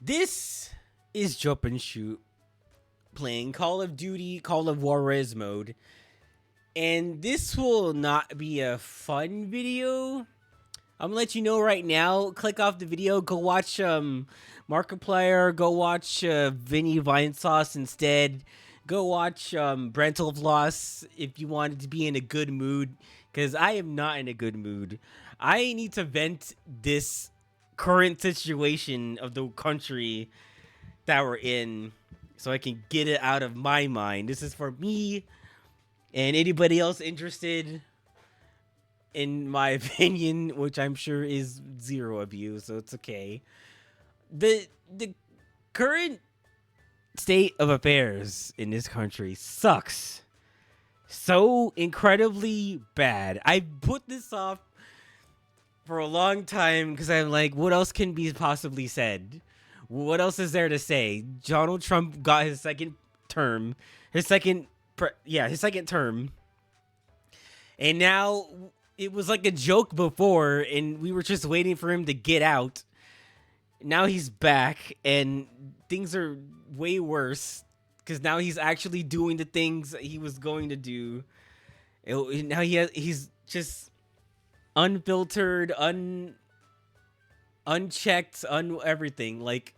This is Jump and Shoot playing Call of Duty Call of Juarez mode. And this will not be a fun video. I'm gonna let you know right now. Click off the video. Go watch Markiplier. Go watch Vinny Vinesauce instead. Go watch Brental Floss if you wanted to be in a good mood. Because I am not in a good mood. I need to vent this current situation of the country that we're in so I can get it out of my mind. This is for me and anybody else interested in my opinion, which I'm sure is zero of you, so it's okay. The current state of affairs in this country sucks so incredibly bad. I put this off for a long time because I'm like, what else can be possibly said? What else is there to say? Donald Trump got his second term, his second term, and now it was like a joke before, and we were just waiting for him to get out. Now he's back, and things are way worse because now he's actually doing the things that he was going to do. Now he's just unfiltered, unchecked, everything. Like,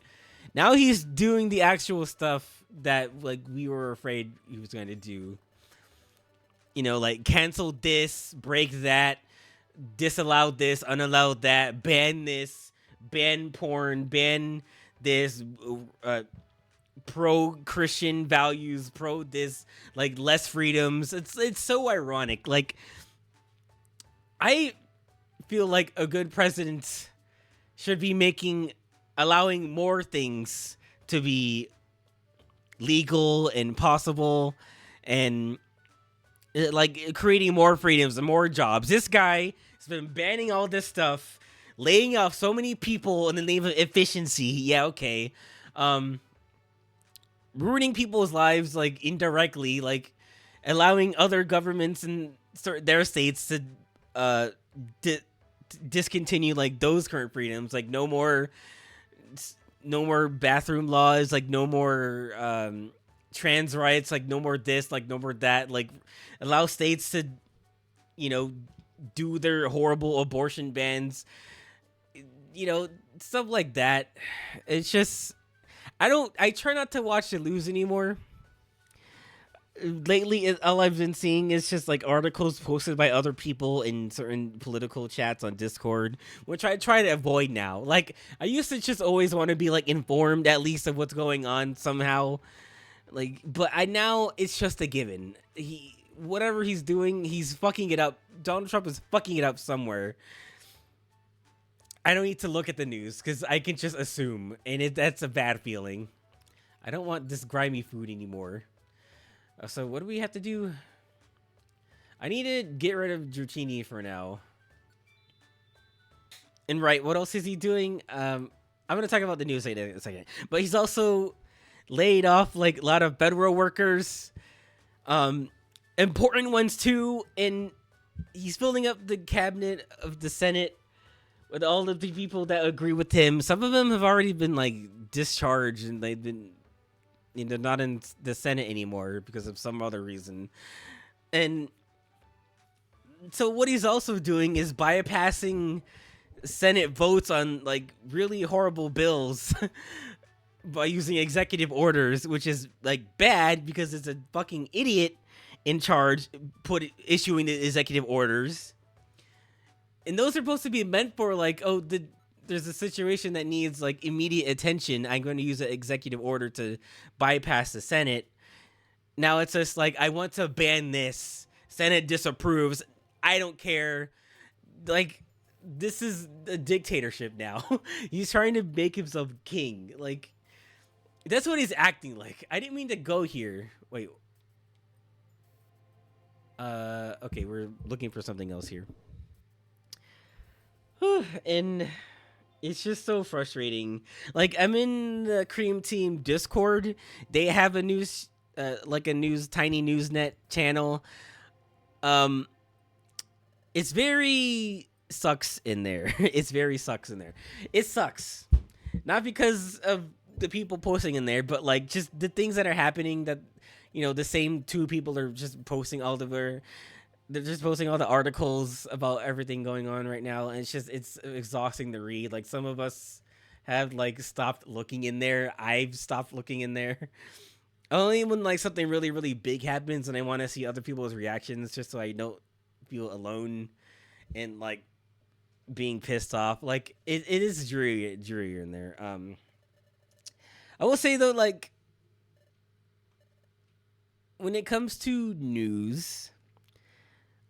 now he's doing the actual stuff that like we were afraid he was going to do. You know, like cancel this, break that, disallow this, unallow that, ban this, ban porn, ban this, pro-Christian values, pro this, like less freedoms. It's so ironic. Like, I feel like a good president should be allowing more things to be legal and possible, and like creating more freedoms and more jobs. This guy has been banning all this stuff, laying off so many people in the name of efficiency. Yeah, okay. Ruining people's lives, like indirectly, like allowing other governments and their states to discontinue like those current freedoms, like no more bathroom laws, like no more trans rights, like no more this, like no more that, like allow states to, you know, do their horrible abortion bans, you know, stuff like that. It's just, I try not to watch the news anymore. Lately, all I've been seeing is just like articles posted by other people in certain political chats on Discord, which I try to avoid now. Like, I used to just always want to be like informed at least of what's going on somehow. Like, but now it's just a given. Whatever he's doing, he's fucking it up. Donald Trump is fucking it up somewhere. I don't need to look at the news because I can just assume, and that's a bad feeling. I don't want this grimy food anymore. So what do we have to do? I need to get rid of Dratini for now. And right, what else is he doing? I'm going to talk about the news in a second. But he's also laid off like a lot of federal workers. Important ones too. And he's filling up the cabinet of the Senate with all of the people that agree with him. Some of them have already been like discharged, and they've been, they're not in the Senate anymore because of some other reason. And so what he's also doing is bypassing Senate votes on like really horrible bills by using executive orders, which is like bad because it's a fucking idiot in charge issuing the executive orders. And those are supposed to be meant for like, oh, there's a situation that needs like immediate attention. I'm going to use an executive order to bypass the Senate. Now it's just like, I want to ban this. Senate disapproves. I don't care. Like, this is a dictatorship now. He's trying to make himself king. Like, that's what he's acting like. I didn't mean to go here. Wait. Okay, we're looking for something else here. And it's just so frustrating. Like, I'm in the Cream Team Discord. They have a news, tiny newsnet channel. It's very sucks in there. It's very sucks in there. It sucks. Not because of the people posting in there, but like just the things that are happening that, you know, the same two people are just posting all of their, they're just posting all the articles about everything going on right now, and it's exhausting to read. Like some of us have like stopped looking in there. I've stopped looking in there. Only when like something really really big happens and I want to see other people's reactions, just so I don't feel alone and like being pissed off. Like it is dreary in there. I will say though, like when it comes to news,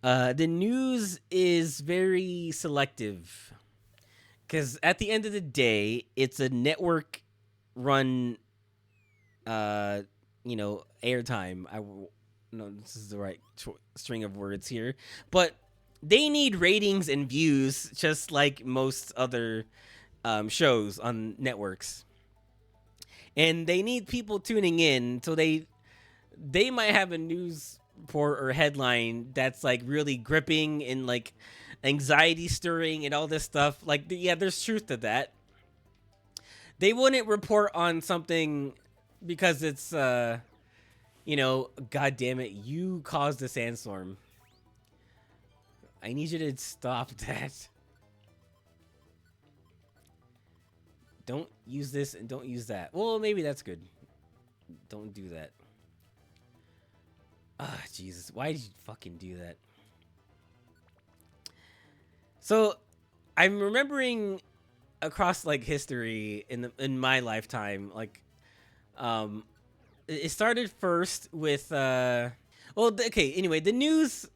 the news is very selective because at the end of the day, it's a network run, you know, airtime. No, this is the right string of words here, but they need ratings and views just like most other shows on networks, and they need people tuning in. So they might have a news report or headline that's like really gripping and like anxiety stirring and all this stuff. Like, yeah, there's truth to that. They wouldn't report on something because it's you know, god damn it, you caused a sandstorm. I need you to stop that. Don't use this and don't use that. Well, maybe that's good. Don't do that. Ah, Jesus. Why did you fucking do that? So, I'm remembering across like history in my lifetime, like it started first with well, okay, anyway, the news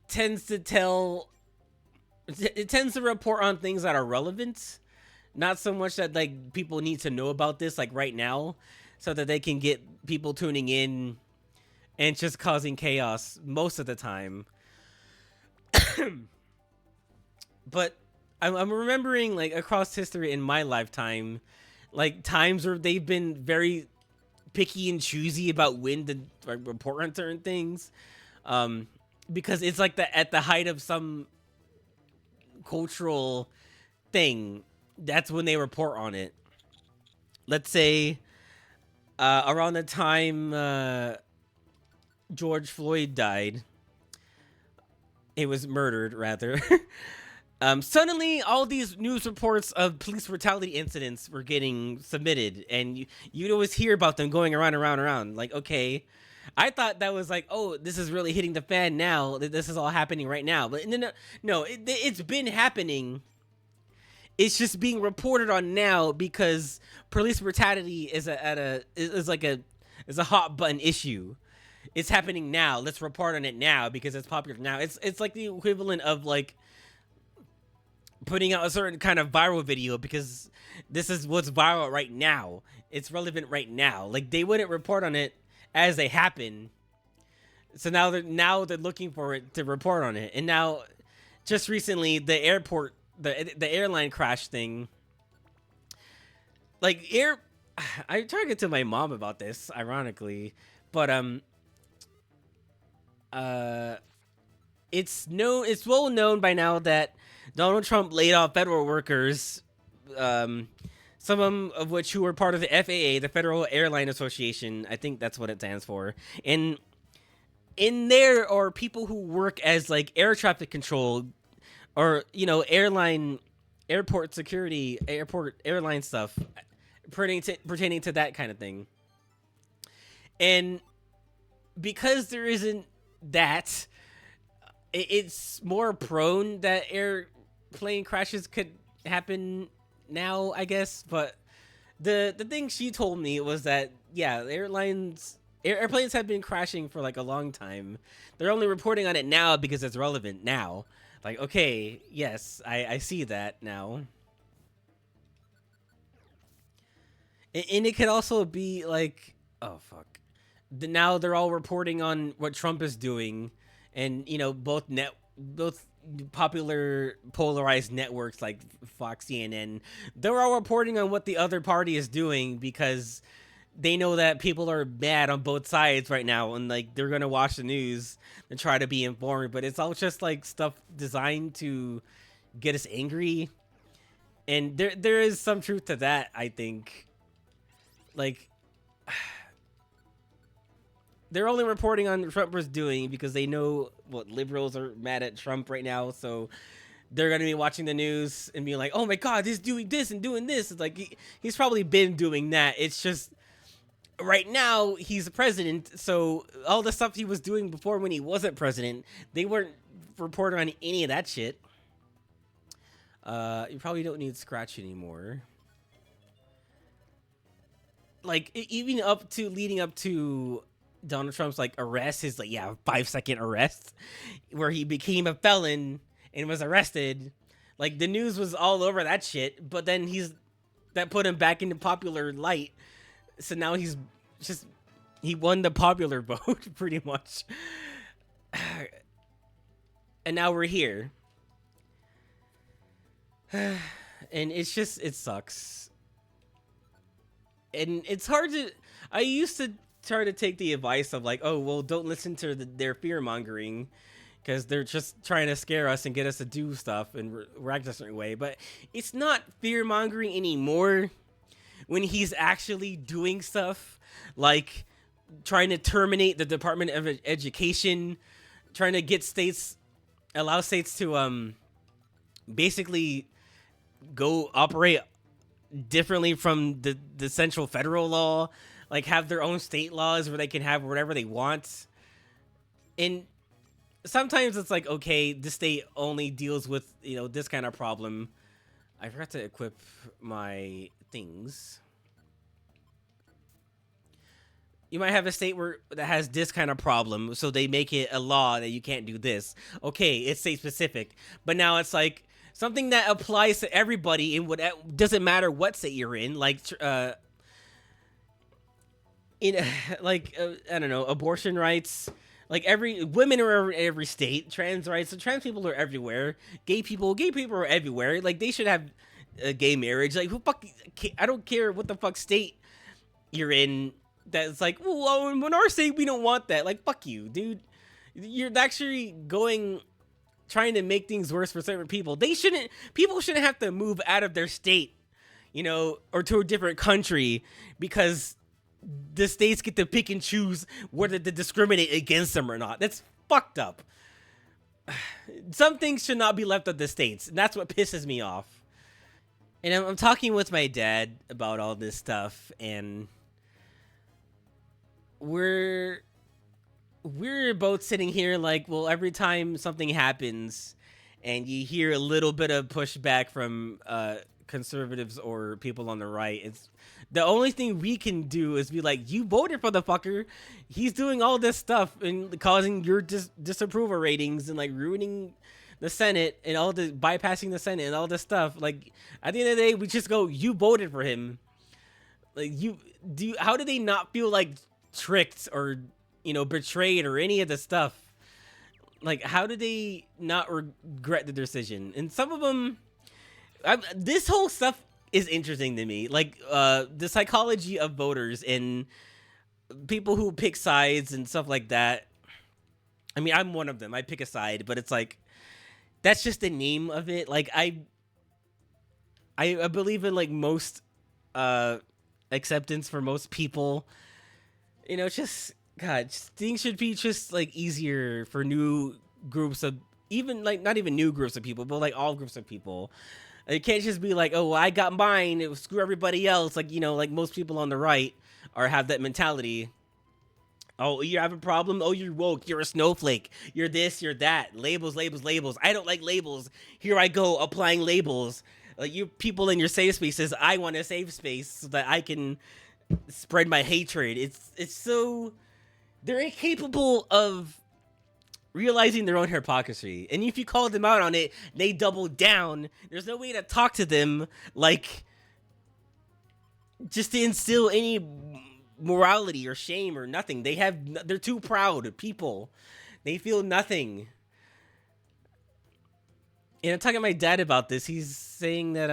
tends to it tends to report on things that are relevant, not so much that like people need to know about this like right now so that they can get people tuning in and just causing chaos most of the time. But I'm remembering like across history in my lifetime, like times where they've been very picky and choosy about when to like, report on certain things, because it's like at the height of some cultural thing, that's when they report on it. Let's say around the time George Floyd died, it was murdered rather. Suddenly, all these news reports of police brutality incidents were getting submitted, and you'd always hear about them going around. Like, okay, I thought that was like, oh, this is really hitting the fan now. That this is all happening right now. But no, it's been happening. It's just being reported on now because police brutality is a hot button issue. It's happening now. Let's report on it now because it's popular now. It's like the equivalent of like putting out a certain kind of viral video because this is what's viral right now. It's relevant right now. Like they wouldn't report on it as they happen. So now they're looking for it to report on it. And now, just recently, the airline crash thing. Like I tried to get to my mom about this, ironically, but it's well known by now that Donald Trump laid off federal workers, some of which who were part of the FAA, the Federal Airline Association. I think that's what it stands for. And in there are people who work as like air traffic control or, you know, airport security, airline stuff pertaining to that kind of thing. And because there isn't that, it's more prone that airplane crashes could happen now, I guess. But the thing she told me was that, yeah, airplanes have been crashing for like a long time. They're only reporting on it now because it's relevant now. Like, okay, yes, I see that now. And it could also be like, oh fuck, now they're all reporting on what Trump is doing, and you know both popular polarized networks like Fox, CNN, they're all reporting on what the other party is doing because they know that people are mad on both sides right now, and like they're gonna watch the news and try to be informed. But it's all just like stuff designed to get us angry, and there is some truth to that, I think. Like, they're only reporting on Trump was doing because they know what liberals are mad at Trump right now. So they're gonna be watching the news and being like, "Oh my God, this doing this and doing this." It's like he's probably been doing that. It's just right now he's the president, so all the stuff he was doing before when he wasn't president, they weren't reporting on any of that shit. You probably don't need Scratch anymore. Like even up to leading up to Donald Trump's like arrest, his like 5-second arrest, where he became a felon and was arrested. Like the news was all over that shit, but then that put him back into popular light. So now he's just he won the popular vote pretty much. And now we're here. And it's just it sucks. And it's hard to I used to try to take the advice of like, oh well, don't listen to their fear mongering because they're just trying to scare us and get us to do stuff and react a certain way. But it's not fear mongering anymore when he's actually doing stuff like trying to terminate the Department of Education, trying to get allow states to basically go operate differently from the central federal law, like have their own state laws where they can have whatever they want. And sometimes it's like, okay, the state only deals with, this kind of problem. I forgot to equip my things. You might have a state that has this kind of problem, so they make it a law that you can't do this. Okay, it's state specific, but now it's like something that applies to everybody and doesn't matter what state you're in. Like, I don't know, abortion rights. Like women are in every state. Trans rights, so trans people are everywhere. Gay people are everywhere. Like they should have a gay marriage. Like I don't care what the fuck state you're in. That's like, well, in our state we don't want that. Like fuck you, dude. You're actually trying to make things worse for certain people. People shouldn't have to move out of their state, or to a different country because the states get to pick and choose whether to discriminate against them or not. That's fucked up. Some things should not be left up to the states, and that's what pisses me off. And I'm talking with my dad about all this stuff, and we're both sitting here like, well, every time something happens and you hear a little bit of pushback from conservatives or people on the right, it's the only thing we can do is be like, you voted for the fucker. He's doing all this stuff and causing your disapproval ratings and like ruining the Senate and all the bypassing the Senate and all this stuff. Like at the end of the day, we just go, you voted for him. Like how do they not feel like tricked or betrayed or any of the stuff? Like how do they not regret the decision? And some of them, this whole stuff is interesting to me. Like the psychology of voters and people who pick sides and stuff like that. I mean, I'm one of them. I pick a side, but it's like that's just the name of it. Like I believe in like most acceptance for most people. Just God, things should be just like easier for new groups of even like not even new groups of people, but like all groups of people. It can't just be like, oh, well, I got mine, screw everybody else. Like, like most people on the right have that mentality. Oh, you have a problem? Oh, you're woke. You're a snowflake. You're this, you're that. Labels, labels, labels. I don't like labels. Here I go applying labels. Like you people in your safe spaces, I want a safe space so that I can spread my hatred. It's so they're incapable of realizing their own hypocrisy, and if you call them out on it, they double down. There's no way to talk to them like just to instill any morality or shame or nothing. They're too proud people. They feel nothing. And I'm talking to my dad about this. He's saying that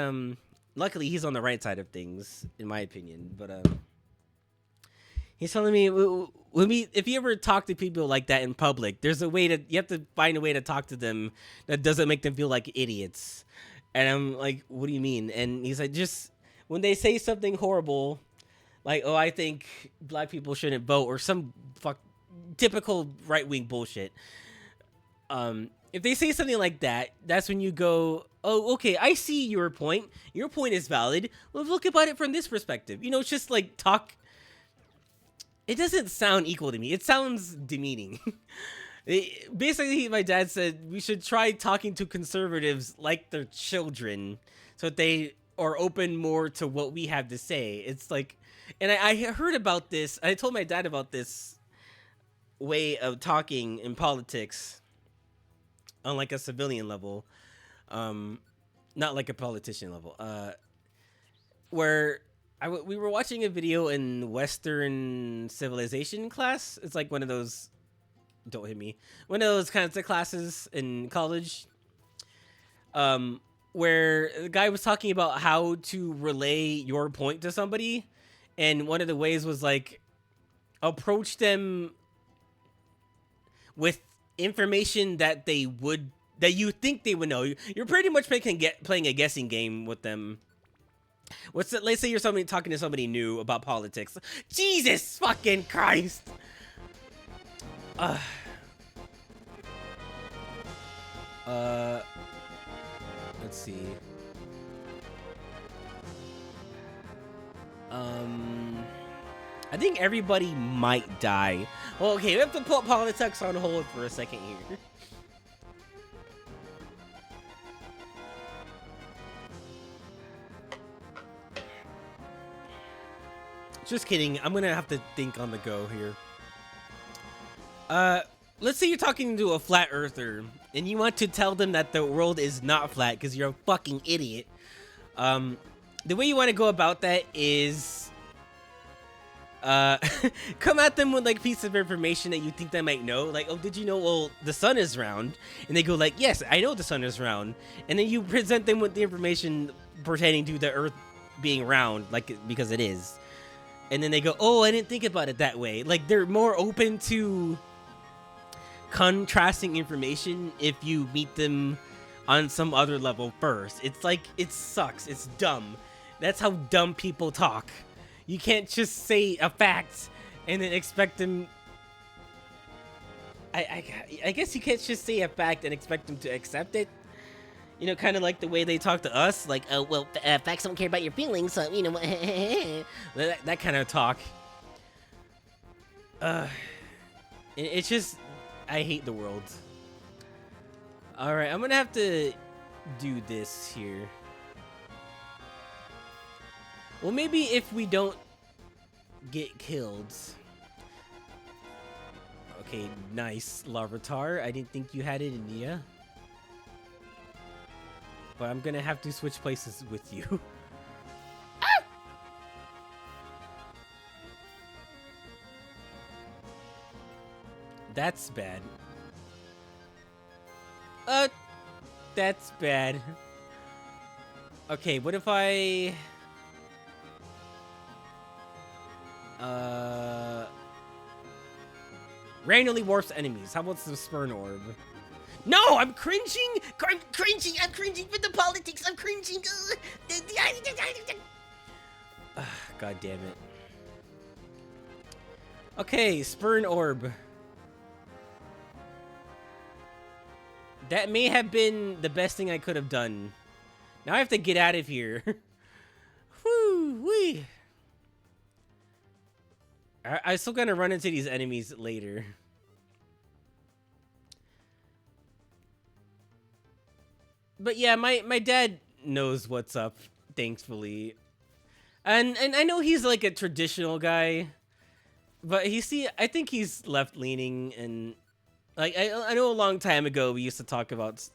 luckily he's on the right side of things in my opinion, but he's telling me if you ever talk to people like that in public, you have to find a way to talk to them that doesn't make them feel like idiots. And I'm like, what do you mean? And he's like, just when they say something horrible, Like, oh, I think black people shouldn't vote, or some typical right wing bullshit. If they say something like that, that's when you go, oh, okay, I see your point. Your point is valid. Well, look about it from this perspective. You know, it's just like talk. It doesn't sound equal to me. It sounds demeaning. Basically, my dad said we should try talking to conservatives like they're children, so that they are open more to what we have to say. It's like, and I heard about this. I told my dad about this way of talking in politics on like a civilian level, not like a politician level, where we were watching a video in Western civilization class. It's like one of those, don't hit me, one of those kinds of classes in college, where the guy was talking about how to relay your point to somebody, and one of the ways was like approach them with information that you think they would know. You're pretty much playing a guessing game with them. Let's say you're talking to somebody new about politics. Jesus fucking Christ. Let's see. I think everybody might die. Well, okay, we have to put politics on hold for a second here. Just kidding. I'm gonna have to think on the go here. Let's say you're talking to a flat earther and you want to tell them that the world is not flat because you're a fucking idiot. The way you want to go about that is come at them with like piece of information that you think they might know, like, oh, did you know, well, the sun is round? And they go like, yes, I know the sun is round. And then you present them with the information pertaining to the earth being round, like, because it is. And then they go, oh, I didn't think about it that way. Like, they're more open to contrasting information if you meet them on some other level first. It's like, it sucks. It's dumb. That's how dumb people talk. You can't just say a fact and then expect them... I guess you can't just say a fact and expect them to accept it. You know, kind of like the way they talk to us. Like, oh, well, facts don't care about your feelings, so, you know... that kind of talk. It's just... I hate the world. Alright, I'm gonna have to do this here. Well, maybe if we don't get killed. Okay, nice, Larvitar. I didn't think you had it in you. But I'm gonna have to switch places with you. Ah! That's bad. That's bad. Okay, what if I... randomly warps enemies. How about the Spurn Orb? No, I'm cringing! I'm cringing! I'm cringing for the politics! I'm cringing! God damn it. Okay, Spurn Orb. That may have been the best thing I could have done. Now I have to get out of here. Woo-wee. I'm still gonna run into these enemies later. But yeah, my dad knows what's up, thankfully. And I know he's like a traditional guy, but I think he's left-leaning, and like I know a long time ago we used to talk about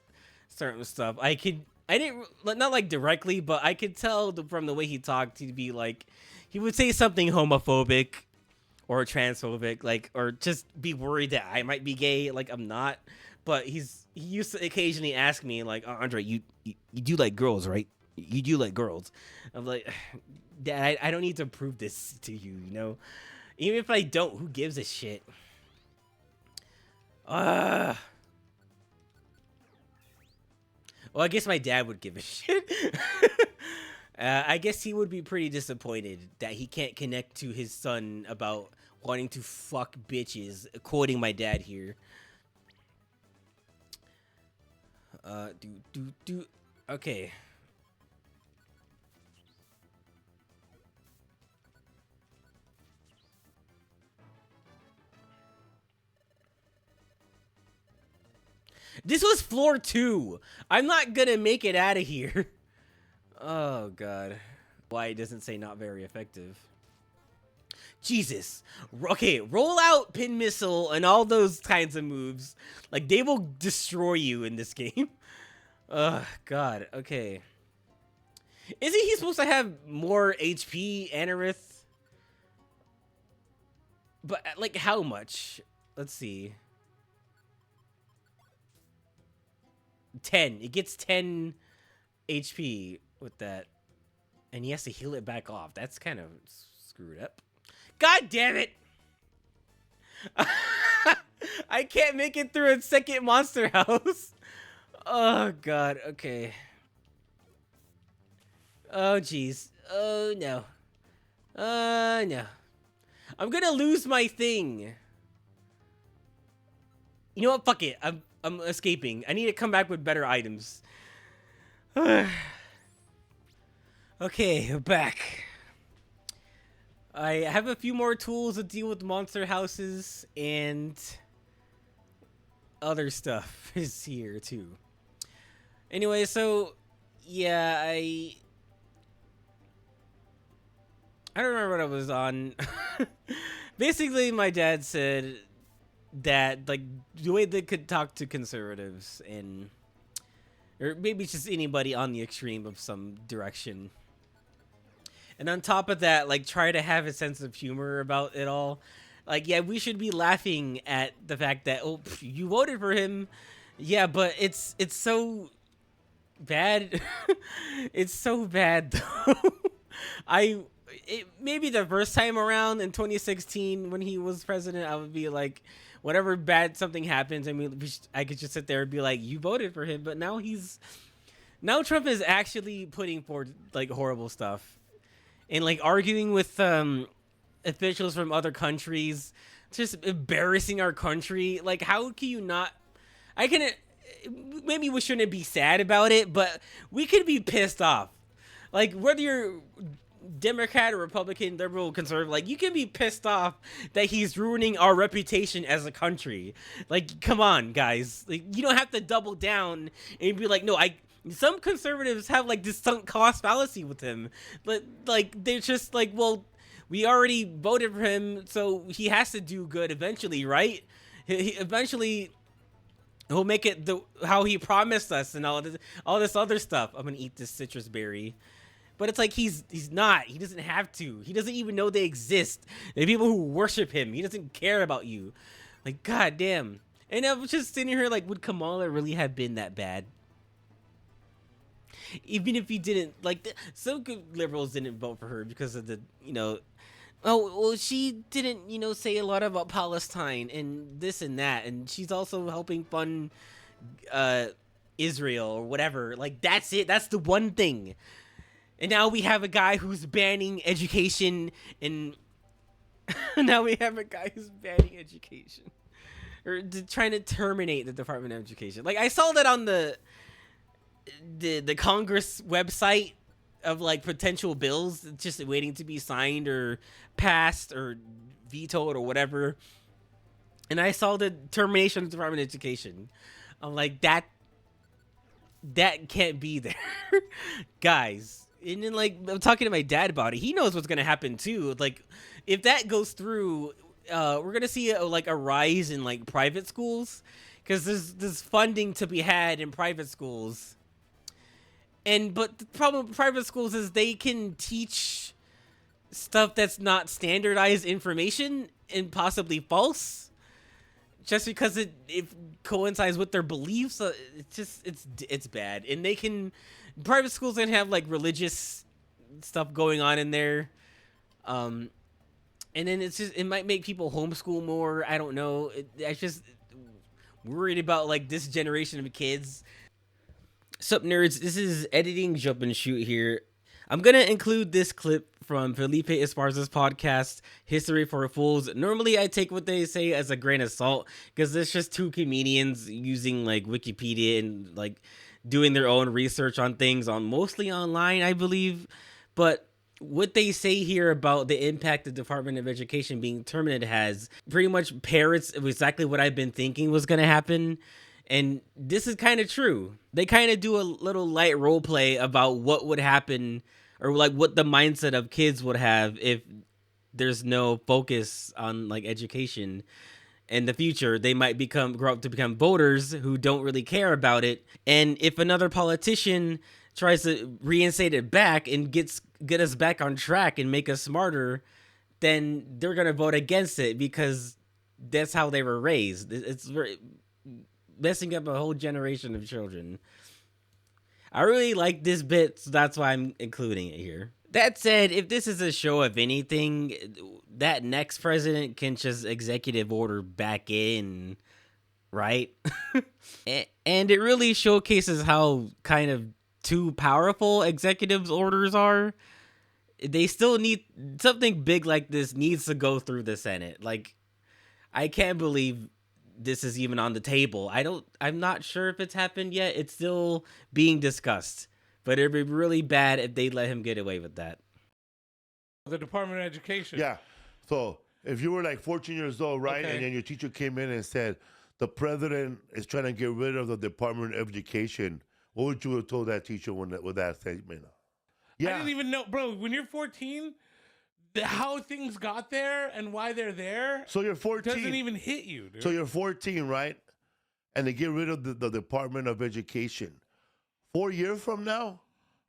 certain stuff. I didn't, not like directly, but I could tell from the way he talked, he'd be like, he would say something homophobic or transphobic, like, or just be worried that I might be gay. Like, I'm not, but he used to occasionally ask me, like, oh, Andre, you do like girls, right? You do like girls. I'm like, Dad, I don't need to prove this to you, you know? Even if I don't, who gives a shit? Well, I guess my dad would give a shit. I guess he would be pretty disappointed that he can't connect to his son about wanting to fuck bitches, quoting my dad here. Do. Okay. This was floor 2. I'm not gonna make it out of here. Oh, God. Why it doesn't say not very effective. Jesus. Okay, roll out pin missile and all those kinds of moves. Like, they will destroy you in this game. Oh, God. Okay. Isn't he supposed to have more HP, Anorith? But, like, how much? Let's see. 10. It gets 10 HP with that. And he has to heal it back off. That's kind of screwed up. God damn it! I can't make it through a second monster house. Oh, God. Okay. Oh, jeez. Oh, no. No. I'm gonna lose my thing. You know what? Fuck it. I'm escaping. I need to come back with better items. Okay, back. I have a few more tools to deal with monster houses, and other stuff is here too. Anyway, so yeah, I don't remember what I was on. Basically, my dad said that like the way they could talk to conservatives and or maybe just anybody on the extreme of some direction. And on top of that, like try to have a sense of humor about it all. Like, yeah, we should be laughing at the fact that you voted for him. Yeah, but it's so bad. It's so bad though. Maybe the first time around in 2016 when he was president, I would be like, whatever bad something happens, I mean, I could just sit there and be like, you voted for him. But now Trump is actually putting forward like horrible stuff. And like arguing with officials from other countries, just embarrassing our country. Like, how can you not? Maybe we shouldn't be sad about it, but we could be pissed off. Like, whether you're Democrat or Republican, liberal, conservative, like, you can be pissed off that he's ruining our reputation as a country. Like, come on, guys. Like, you don't have to double down and be like, no, some conservatives have like this sunk cost fallacy with him, but like they're just like, well, we already voted for him, so he has to do good eventually, right? Eventually he'll make it how he promised us and all this other stuff. I'm gonna eat this citrus berry. But it's like he's not. He doesn't have to. He doesn't even know they exist. The people who worship him. He doesn't care about you. Like, goddamn. And I was just sitting here like, would Kamala really have been that bad? Even if he didn't, like, some good liberals didn't vote for her because of the, she didn't, say a lot about Palestine and this and that, and she's also helping fund Israel or whatever. Like, that's it. That's the one thing. And now we have a guy who's banning education, and now we have a guy who's banning education. Or trying to terminate the Department of Education. Like, I saw that on the Congress website of like potential bills just waiting to be signed or passed or vetoed or whatever, and I saw the termination of the Department of Education. I'm like, that can't be there. Guys. And then like I'm talking to my dad about it. He knows what's gonna happen too. Like, if that goes through, we're gonna see a rise in like private schools, because there's funding to be had in private schools. But the problem with private schools is they can teach stuff that's not standardized information and possibly false, just because it coincides with their beliefs. It's bad. And private schools can have like religious stuff going on in there, and then it might make people homeschool more. I don't know. I just worried about like this generation of kids. Sup nerds, this is editing jump and shoot here. I'm going to include this clip from Felipe Esparza's podcast, History for Fools. Normally, I take what they say as a grain of salt because it's just two comedians using like Wikipedia and like doing their own research on things on mostly online, I believe. But what they say here about the impact the Department of Education being terminated has pretty much parrots exactly what I've been thinking was going to happen. And this is kind of true. They kind of do a little light role play about what would happen or like what the mindset of kids would have if there's no focus on like education in the future. They might grow up to become voters who don't really care about it. And if another politician tries to reinstate it back and get us back on track and make us smarter, then they're going to vote against it because that's how they were raised. It's very messing up a whole generation of children. I really like this bit, so that's why I'm including it here. That said, if this is a show of anything, that next president can just executive order back in, right? And it really showcases how kind of too powerful executive orders are. They still need something big like this needs to go through the Senate. Like, I can't believe this is even on the table. I'm not sure if it's happened yet. It's still being discussed, but it'd be really bad if they let him get away with that. The Department of Education. Yeah. So if you were like 14 years old, right, Okay. and then your teacher came in and said, the president is trying to get rid of the Department of Education, what would you have told that teacher with that statement? I didn't even know, bro, when you're 14, how things got there and why they're there So you're 14. doesn't even hit you, dude. So you're 14, right? And they get rid of the Department of Education. 4 years from now,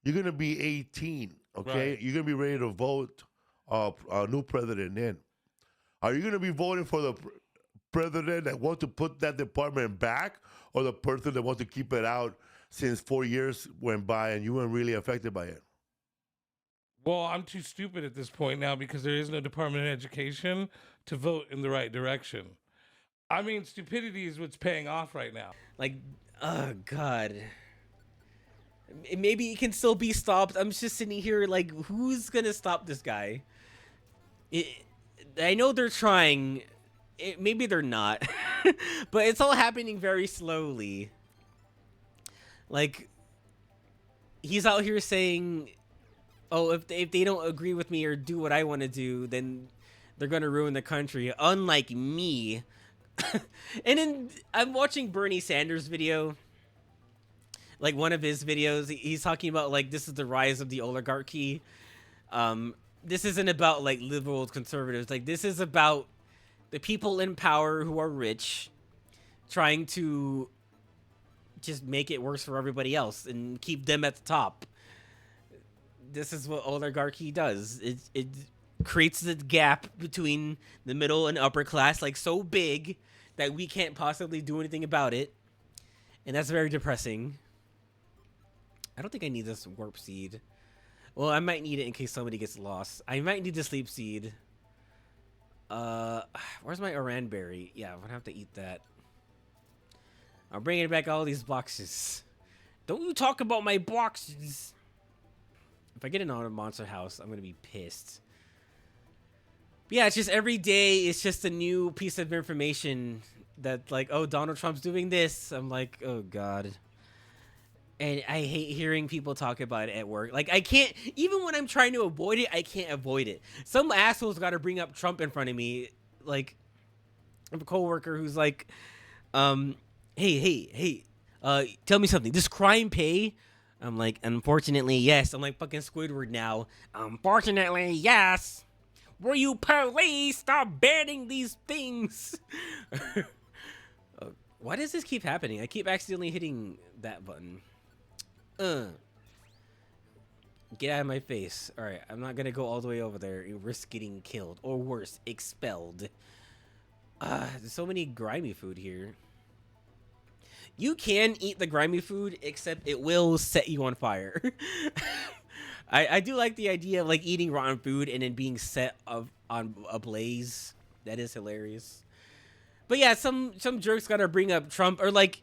you're going to be 18, okay? Right. You're going to be ready to vote a new president in. Are you going to be voting for the president that wants to put that department back or the person that wants to keep it out since 4 years went by and you weren't really affected by it? Well, I'm too stupid at this point now because there is no Department of Education to vote in the right direction. I mean, stupidity is what's paying off right now. Like, oh God. Maybe it can still be stopped. I'm just sitting here like, who's gonna stop this guy? I know they're trying. Maybe they're not. But it's all happening very slowly. Like, he's out here saying, oh, if they don't agree with me or do what I want to do, then they're going to ruin the country. Unlike me. And then I'm watching Bernie Sanders' video. Like, one of his videos, he's talking about, like, this is the rise of the oligarchy. This isn't about, like, liberals, conservatives. Like, this is about the people in power who are rich trying to just make it worse for everybody else and keep them at the top. This is what oligarchy does. It creates the gap between the middle and upper class, like, so big that we can't possibly do anything about it. And that's very depressing. I don't think I need this warp seed. Well, I might need it in case somebody gets lost. I might need the sleep seed. Where's my Oran berry? Yeah, I'm gonna have to eat that. I'm bringing back all these boxes. Don't you talk about my boxes. If I get an auto monster house, I'm gonna be pissed. But yeah, it's just every day it's just a new piece of information that, like, oh, Donald Trump's doing this. I'm like, oh God. And I hate hearing people talk about it at work. Like, I can't, even when I'm trying to avoid it, I can't avoid it. Some asshole's got to bring up Trump in front of me. Like, I have a coworker who's like, hey, tell me something. Does crime pay? I'm like, unfortunately, yes. I'm like fucking Squidward now. Unfortunately, yes. Will you please stop banning these things? Why does this keep happening? I keep accidentally hitting that button. Get out of my face. Alright, I'm not gonna go all the way over there and risk getting killed. Or worse, expelled. There's so many grimy food here. You can eat the grimy food, except it will set you on fire. I do like the idea of, like, eating rotten food and then being set on a blaze. That is hilarious. But yeah, some jerks gotta bring up Trump, or like,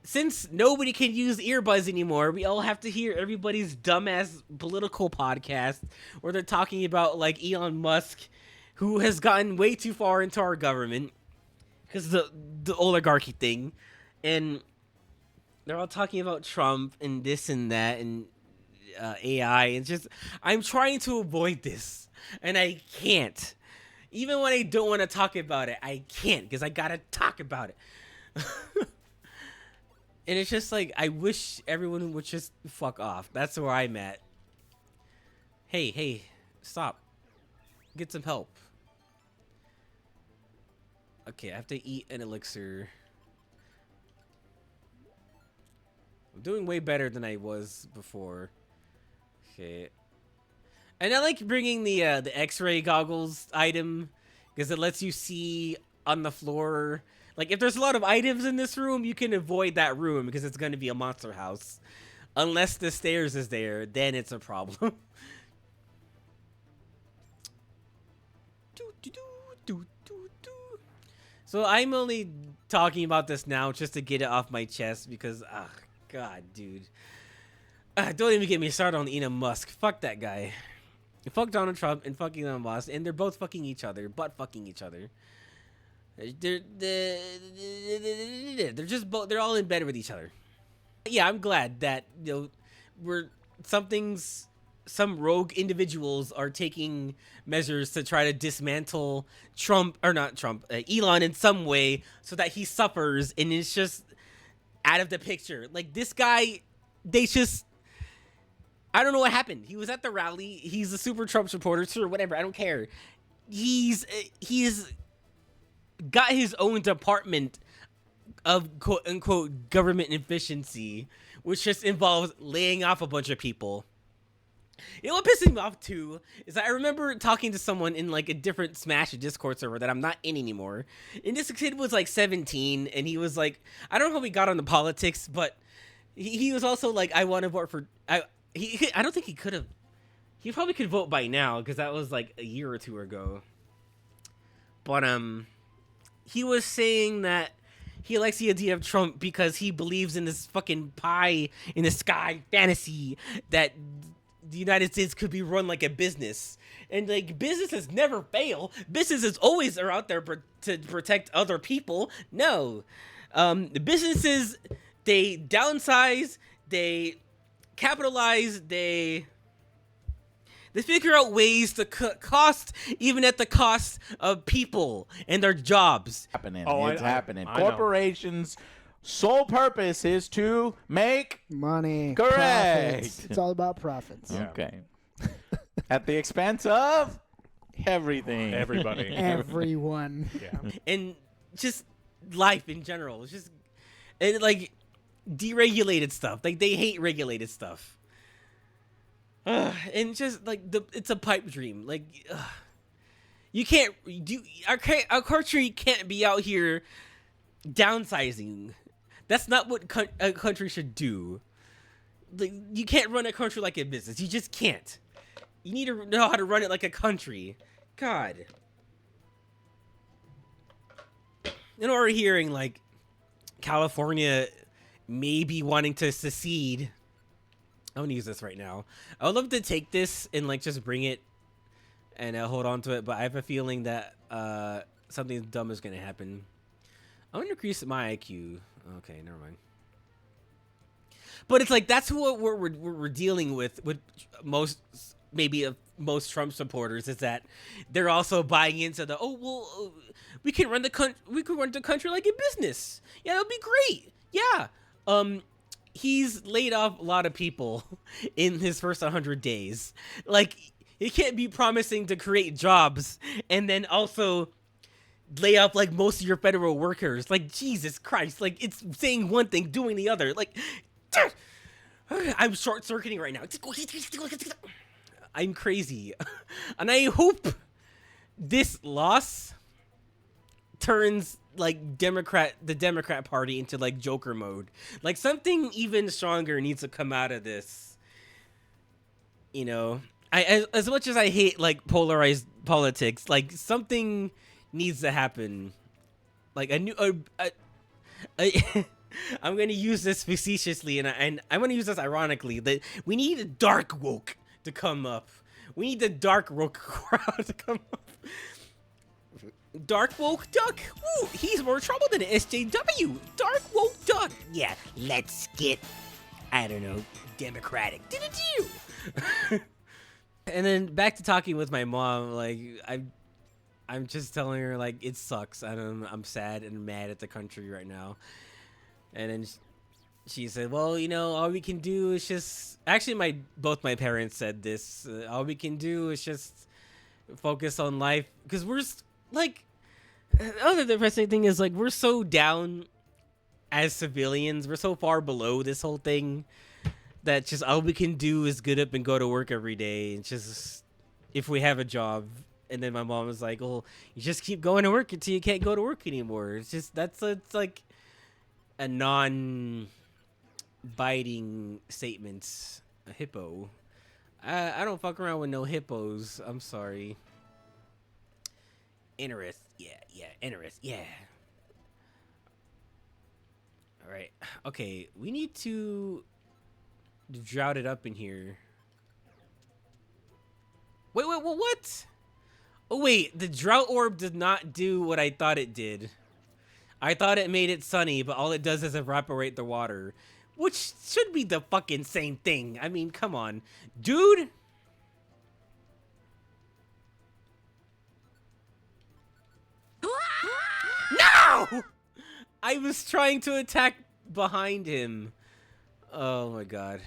since nobody can use earbuds anymore, we all have to hear everybody's dumbass political podcast where they're talking about like Elon Musk, who has gotten way too far into our government because the oligarchy thing, and they're all talking about Trump and this and that and AI. And just, I'm trying to avoid this, and I can't. Even when I don't want to talk about it, I can't because I gotta talk about it. And it's just like, I wish everyone would just fuck off. That's where I'm at. Hey, stop. Get some help. Okay, I have to eat an elixir. I'm doing way better than I was before. Okay. And I like bringing the X-ray goggles item because it lets you see on the floor. Like, if there's a lot of items in this room, you can avoid that room because it's going to be a monster house. Unless the stairs is there, then it's a problem. So I'm only talking about this now just to get it off my chest because, God, dude. Don't even get me started on Elon Musk. Fuck that guy. Fuck Donald Trump and fuck Elon Musk, and they're both fucking each other, butt fucking each other. They're just both, they're all in bed with each other. Yeah, I'm glad that, you know, some rogue individuals are taking measures to try to dismantle Elon in some way so that he suffers and is just out of the picture. Like, this guy, I don't know what happened. He was at the rally. He's a super Trump supporter, sure, whatever. I don't care. He's got his own department of quote unquote government efficiency, which just involves laying off a bunch of people. You know what pisses me off too is that I remember talking to someone in like a different Smash Discord server that I'm not in anymore, and this kid was like 17, and he was like, I don't know how we got on the politics, but he was also like, I want to vote for I don't think he could have. He probably could vote by now because that was like a year or two ago. But he was saying that he likes the idea of Trump because he believes in this fucking pie in the sky fantasy that the United States could be run like a business. And like, businesses never fail. Businesses always are out there to protect other people. No. The businesses, they downsize, they capitalize, they figure out ways to cut costs, even at the cost of people and their jobs. It's happening. Corporations' sole purpose is to make money. Correct. Profits. It's all about profits. Yeah. Okay. At the expense of everything. Everybody. Everyone. Yeah. And just life in general. It's just, and like, deregulated stuff. Like, they hate regulated stuff. And just like it's a pipe dream. Like, you can't do our country can't be out here downsizing. That's not what a country should do. Like, you can't run a country like a business. You just can't. You need to know how to run it like a country. God. You know, we're hearing like California maybe wanting to secede. I'm gonna use this right now. I would love to take this and like just bring it and hold on to it, but I have a feeling that something dumb is gonna happen. I'm gonna increase my IQ. Okay, never mind. But it's like, that's what we're dealing with most Trump supporters, is that they're also buying into the we can run the country like a business. Yeah, that'd be great. Yeah. He's laid off a lot of people in his first 100 days. Like, he can't be promising to create jobs and then also lay off like most of your federal workers. Like, Jesus Christ. Like, it's saying one thing, doing the other. Like, I'm short-circuiting right now. I'm crazy. And I hope this loss turns like the Democrat Party into like Joker mode. Like, something even stronger needs to come out of this. You know, as much as I hate like polarized politics, like something needs to happen. Like I'm gonna use this facetiously, and I'm gonna use this ironically. That we need a dark woke to come up. We need the dark woke crowd to come up. Dark woke duck. Woo, he's more trouble than an SJW. Dark woke duck. Yeah, let's get, I don't know, democratic. Do. And then back to talking with my mom. Like I'm just telling her like it sucks. I'm sad and mad at the country right now. And then she said, "Well, you know, all we can do is just." Actually, both my parents said this. All we can do is just focus on life, because we're like. The other depressing thing is like we're so down as civilians. We're so far below this whole thing that just all we can do is get up and go to work every day. And just if we have a job. And then my mom was like, "Well, you just keep going to work until you can't go to work anymore." It's just it's like a non-biting statement. A hippo. I don't fuck around with no hippos. I'm sorry. Interest. Yeah. Interest. Yeah. All right. Okay. We need to drought it up in here. Wait. What? Oh, wait. The drought orb did not do what I thought it did. I thought it made it sunny, but all it does is evaporate the water. Which should be the fucking same thing. I mean, come on. Dude! No! I was trying to attack behind him. Oh my god.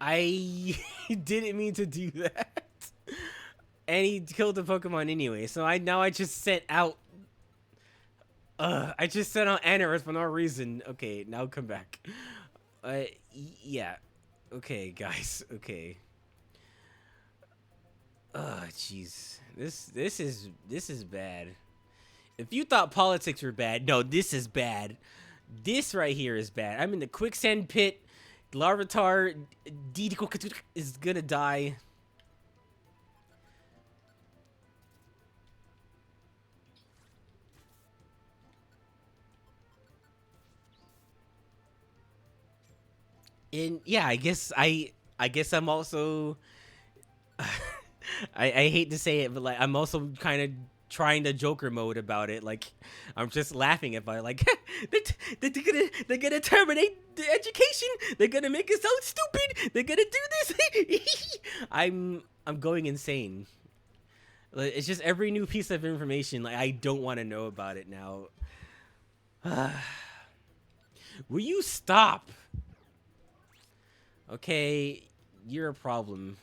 I didn't mean to do that. And he killed the Pokemon anyway, so I just sent out... I just sent out Anorith for no reason. Okay, now come back. Yeah. Okay, guys. Okay. Jeez. This is bad. If you thought politics were bad, no, this is bad. This right here is bad. I'm in the quicksand pit. Larvitar is gonna die. And yeah, I guess I'm also I hate to say it, but like I'm also kind of trying to Joker mode about it. Like I'm just laughing about it. Like they're gonna terminate the education. They're gonna make us sound stupid. They're gonna do this. I'm going insane. Like, it's just every new piece of information. Like I don't want to know about it now. Will you stop? Okay, you're a problem.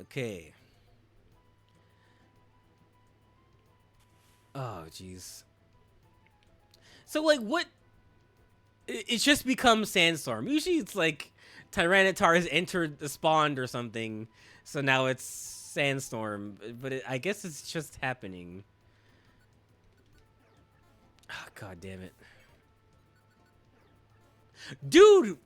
Okay. Oh, jeez. So, like, what? It's just become Sandstorm. Usually it's like Tyranitar has entered the spawn or something. So now it's Sandstorm. But I guess it's just happening. Oh, God damn it. Dude!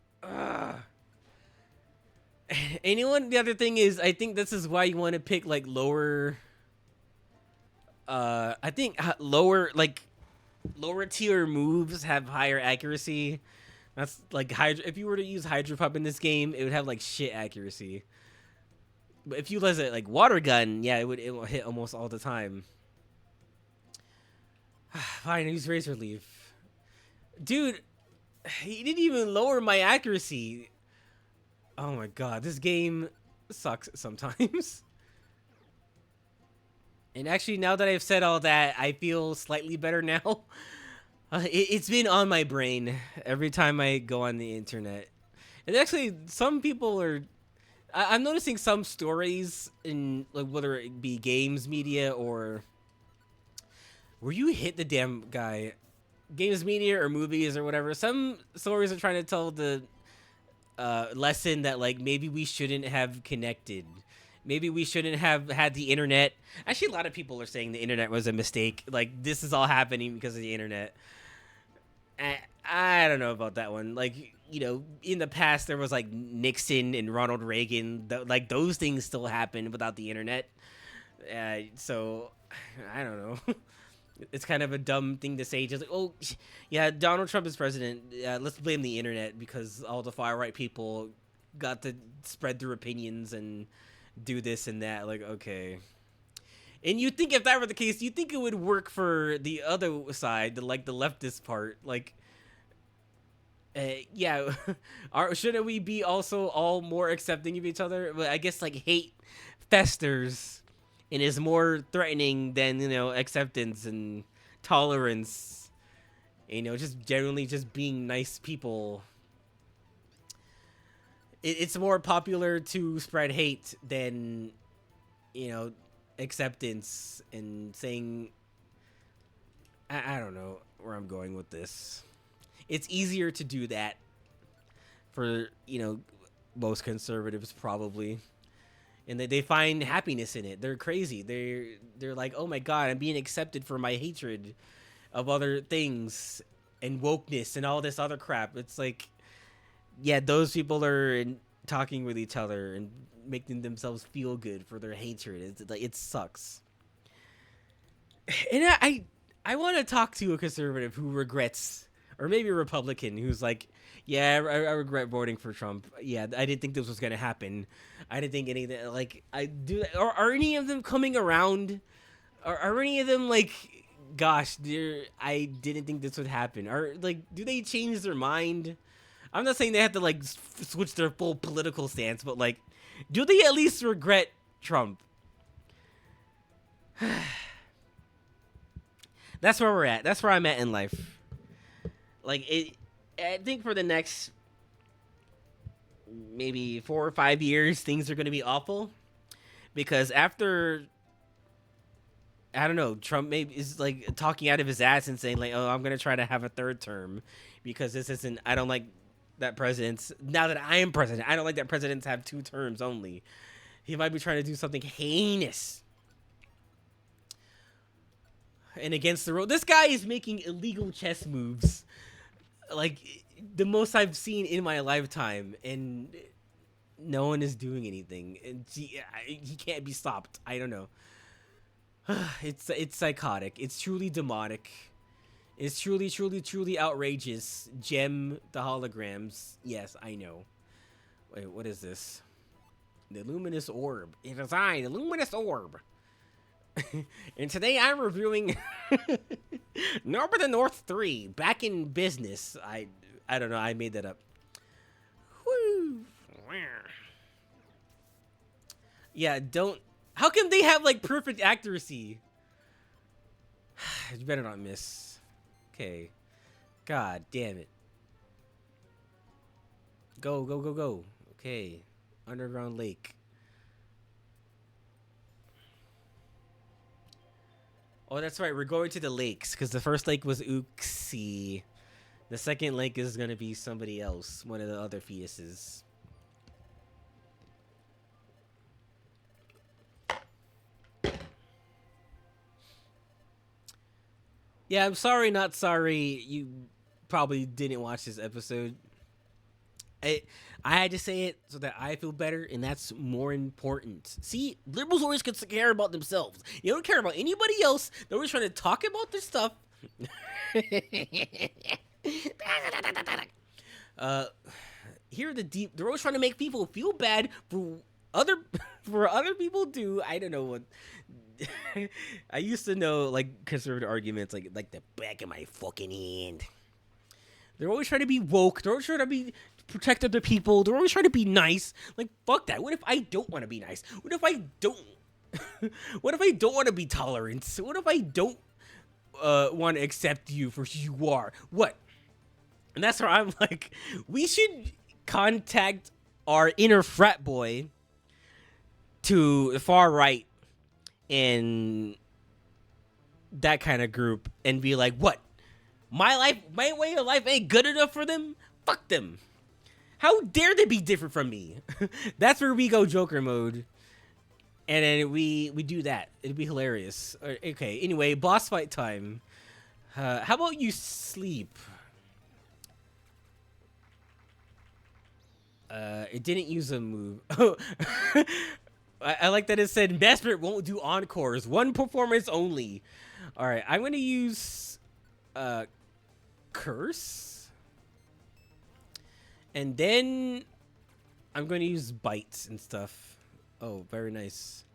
Anyone? The other thing is, I think this is why you want to pick like lower. I think lower tier moves have higher accuracy. That's like Hydra. If you were to use Hydro Pump in this game, it would have like shit accuracy. But if you use it like Water Gun, yeah, it will hit almost all the time. Fine, use Razor Leaf, dude. He didn't even lower my accuracy. Oh my god, this game sucks sometimes. And actually, now that I've said all that, I feel slightly better now. It's been on my brain every time I go on the internet. And actually, some people are... I'm noticing some stories in, like, whether it be games media or... Where you hit the damn guy... Games media or movies or whatever, some stories are trying to tell the lesson that like maybe we shouldn't have connected, maybe we shouldn't have had the internet. Actually, a lot of people are saying the internet was a mistake, like this is all happening because of the internet. I don't know about that one. Like, you know, in the past there was like Nixon and Ronald Reagan, like those things still happened without the internet. So I don't know. It's kind of a dumb thing to say. Just like, oh, yeah, Donald Trump is president. Let's blame the internet because all the far right people got to spread their opinions and do this and that. Like, okay. And you think if that were the case, you think it would work for the other side, the leftist part. Like, yeah, shouldn't we be also all more accepting of each other? But I guess like hate festers and is more threatening than, acceptance and tolerance. Just generally just being nice people. It's more popular to spread hate than, acceptance and saying, I don't know where I'm going with this. It's easier to do that for, most conservatives probably. And they find happiness in it. They're crazy. They're like, oh my God, I'm being accepted for my hatred of other things and wokeness and all this other crap. It's like, yeah, those people are talking with each other and making themselves feel good for their hatred. It's like, it sucks. And I want to talk to a conservative who regrets, or maybe a Republican who's like, yeah, I regret voting for Trump. Yeah, I didn't think this was gonna happen. I didn't think anything. Like, I do. Are any of them coming around? Are any of them like, gosh, I didn't think this would happen? Or like, do they change their mind? I'm not saying they have to like switch their full political stance, but like, do they at least regret Trump? That's where we're at. That's where I'm at in life. Like, I think for the next maybe 4 or 5 years, things are going to be awful. Because after, I don't know, Trump maybe is like talking out of his ass and saying like, oh, I'm going to try to have a third term because this isn't, I don't like that president's, now that I am president, I don't like that presidents have 2 terms only. He might be trying to do something heinous and against the rule. This guy is making illegal chess moves, like the most I've seen in my lifetime, and no one is doing anything. And he can't be stopped. I don't know. It's psychotic. It's truly demonic. It's truly, truly, truly outrageous. Gem the holograms. Yes, I know. Wait, what is this? The luminous orb. It is I, the luminous orb. And today I'm reviewing Norbert the North 3, back in business. I don't know, I made that up. Woo. Yeah, how can they have like perfect accuracy? You better not miss. Okay. God damn it. Go, go, go, go. Okay. Underground lake. Oh, that's right. We're going to the lakes because the first lake was Uxie. The second lake is going to be somebody else, one of the other fetuses. Yeah, I'm sorry, not sorry. You probably didn't watch this episode. I had to say it so that I feel better, and that's more important. See, liberals always care about themselves. You don't care about anybody else. They're always trying to talk about their stuff. They're always trying to make people feel bad for other people too. I don't know what. I used to know like conservative arguments like the back of my fucking hand. They're always trying to be woke. They're always trying to protect other people. They're always trying to be nice. Like, fuck that. What if I don't want to be nice? What if I don't? What if I don't want to be tolerant? What if I don't want to accept you for who you are? What? And that's where I'm like, we should contact our inner frat boy to the far right and that kind of group and be like, what? My way of life ain't good enough for them? Fuck them. How dare they be different from me? That's where we go Joker mode. And then we do that. It'd be hilarious. Okay, anyway, boss fight time. How about you sleep? It didn't use a move. I like that it said Maspert won't do encores. 1 performance only. All right, I'm gonna use curse, and then I'm gonna use bites and stuff. Oh, very nice.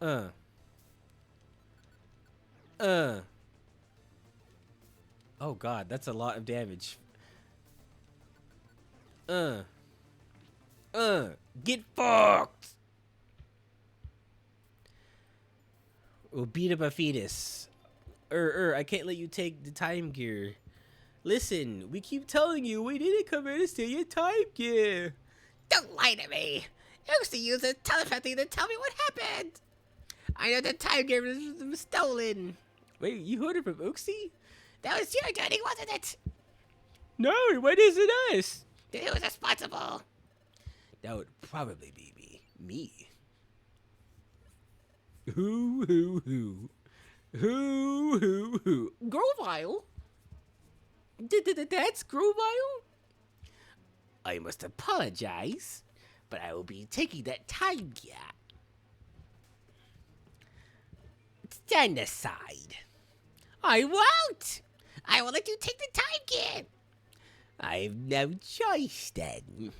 Oh god, that's a lot of damage. Get fucked. We'll beat up a fetus. I can't let you take the time gear. Listen, we keep telling you we didn't come here to steal your time gear. Don't lie to me. You used to use the telepathy to tell me what happened. I know the time gear was stolen. Wait, you heard it from Oaksy? That was your doing, wasn't it? No, what is it us? Then who was responsible? That would probably be me. Who? Grovile? That's Grovile? I must apologize, but I will be taking that time gear. Stand aside. I won't. I will let you take the time gear. I've no choice then.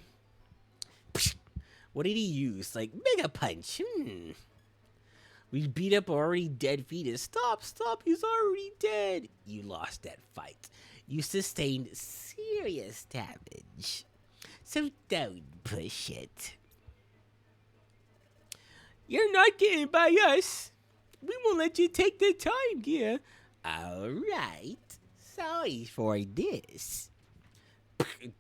What did he use? Like Mega Punch? We beat up already dead fetus. Stop, he's already dead. You lost that fight. You sustained serious damage. So don't push it. You're not getting by us. We won't let you take the time gear. Alright. Sorry for this.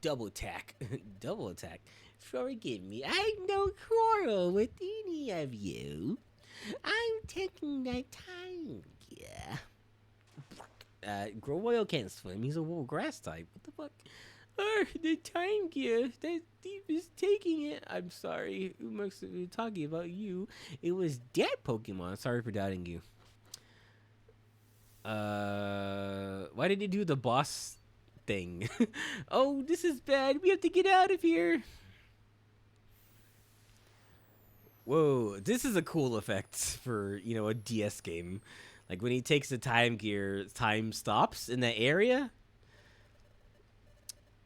Double attack. Double attack. Forgive me. I've no quarrel with any of you. I'm taking the time gear. Growoil can't swim. He's a wool grass type. What the fuck? The time gear. That thief is taking it. I'm sorry. Who must have been talking about you? It was that Pokemon. Sorry for doubting you. Why did he do the boss thing? Oh, this is bad. We have to get out of here. Whoa, this is a cool effect for, a DS game. Like when he takes the time gear, time stops in that area.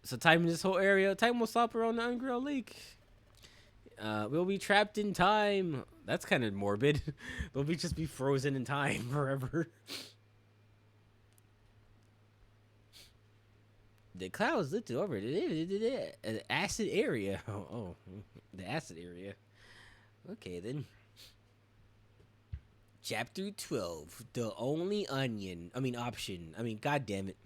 So time in this whole area, time will stop around the Ungrow Lake. We'll be trapped in time. That's kind of morbid. We'll just be frozen in time forever. The clouds looked over the acid area. Oh, the acid area. Okay, then. Chapter 12. The only option. God damn it.